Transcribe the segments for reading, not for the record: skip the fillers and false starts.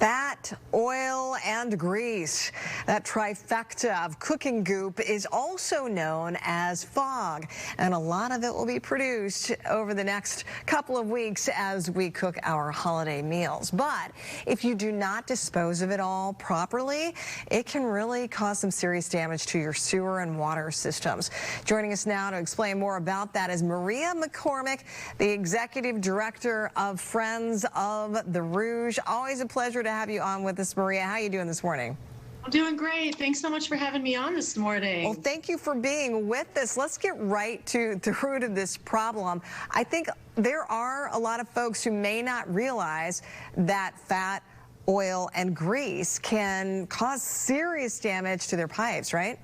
Fat, oil, and grease. That trifecta of cooking goop is also known as F.O.G, and a lot of it will be produced over the next couple of weeks as we cook our holiday meals. But if you do not dispose of it all properly, it can really cause some serious damage to your sewer and water systems. Joining us now to explain more about that is Maria McCormick, the Executive Director of Friends of the Rouge. Always a pleasure to have you on with us, Maria. How are you doing this morning? I'm doing great. Thanks so much for having me on this morning. Well, thank you for being with us. Let's get right to the root of this problem. I think there are a lot of folks who may not realize that fat, oil, and grease can cause serious damage to their pipes, right?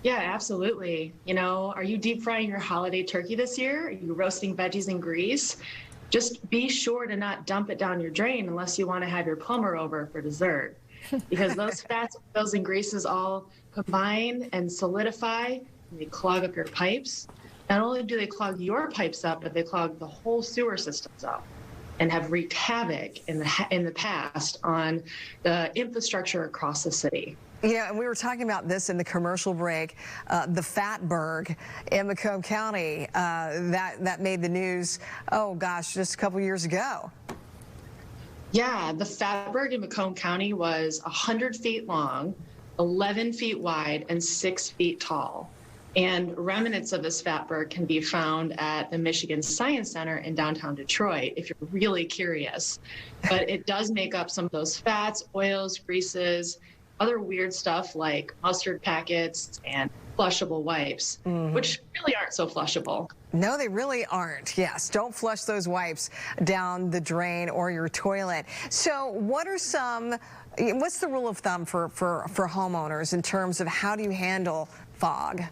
Yeah, absolutely. You know, are you deep frying your holiday turkey this year? Are you roasting veggies in grease? Just be sure to not dump it down your drain unless you want to have your plumber over for dessert. Because those fats, oils, and greases all combine and solidify, and they clog up your pipes. Not only do they clog your pipes up, but they clog the whole sewer systems up and have wreaked havoc in the past on the infrastructure across the city. Yeah, and we were talking about this in the commercial break, the Fatberg in Macomb County that made the news, oh gosh, just a couple years ago. Yeah, the Fatberg in Macomb County was 100 feet long, 11 feet wide, and 6 feet tall. And remnants of this Fatberg can be found at the Michigan Science Center in downtown Detroit, if you're really curious. But it does make up some of those fats, oils, greases, other weird stuff like mustard packets and flushable wipes, which really aren't so flushable. No, they really aren't. Yes, don't flush those wipes down the drain or your toilet. So what's the rule of thumb for homeowners in terms of how do you handle F.O.G?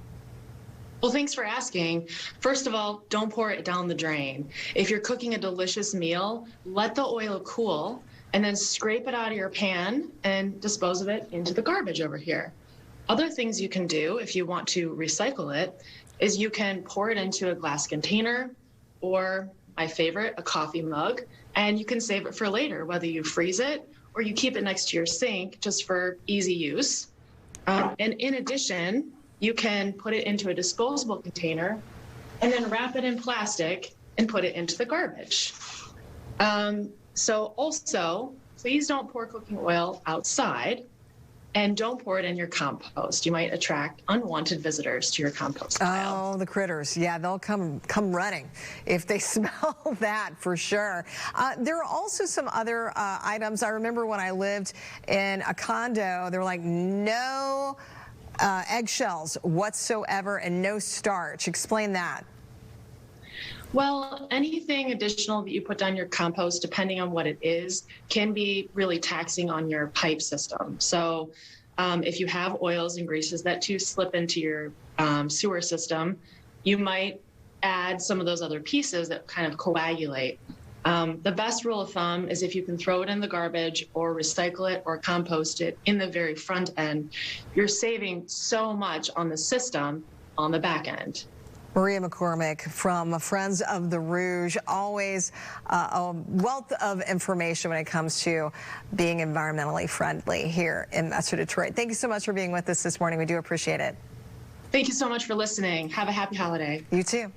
Well, thanks for asking. First of all, don't pour it down the drain. If you're cooking a delicious meal, let the oil cool and then scrape it out of your pan and dispose of it into the garbage over here. Other things you can do if you want to recycle it is you can pour it into a glass container or, my favorite, a coffee mug, and you can save it for later, whether you freeze it or you keep it next to your sink just for easy use. And in addition, you can put it into a disposable container and then wrap it in plastic and put it into the garbage. So also, please don't pour cooking oil outside and don't pour it in your compost. You might attract unwanted visitors to your compost pile. Oh, the critters. Yeah, they'll come running if they smell that, for sure. There are also some other items. I remember when I lived in a condo, they were like, no eggshells whatsoever and no starch. Explain that. Well, anything additional that you put down your compost, depending on what it is, can be really taxing on your pipe system. So if you have oils and greases that too slip into your sewer system, you might add some of those other pieces that kind of coagulate. The best rule of thumb is if you can throw it in the garbage or recycle it or compost it in the very front end, you're saving so much on the system on the back end. Maria McCormick from Friends of the Rouge, always a wealth of information when it comes to being environmentally friendly here in Metro Detroit. Thank you so much for being with us this morning. We do appreciate it. Thank you so much for listening. Have a happy holiday. You too.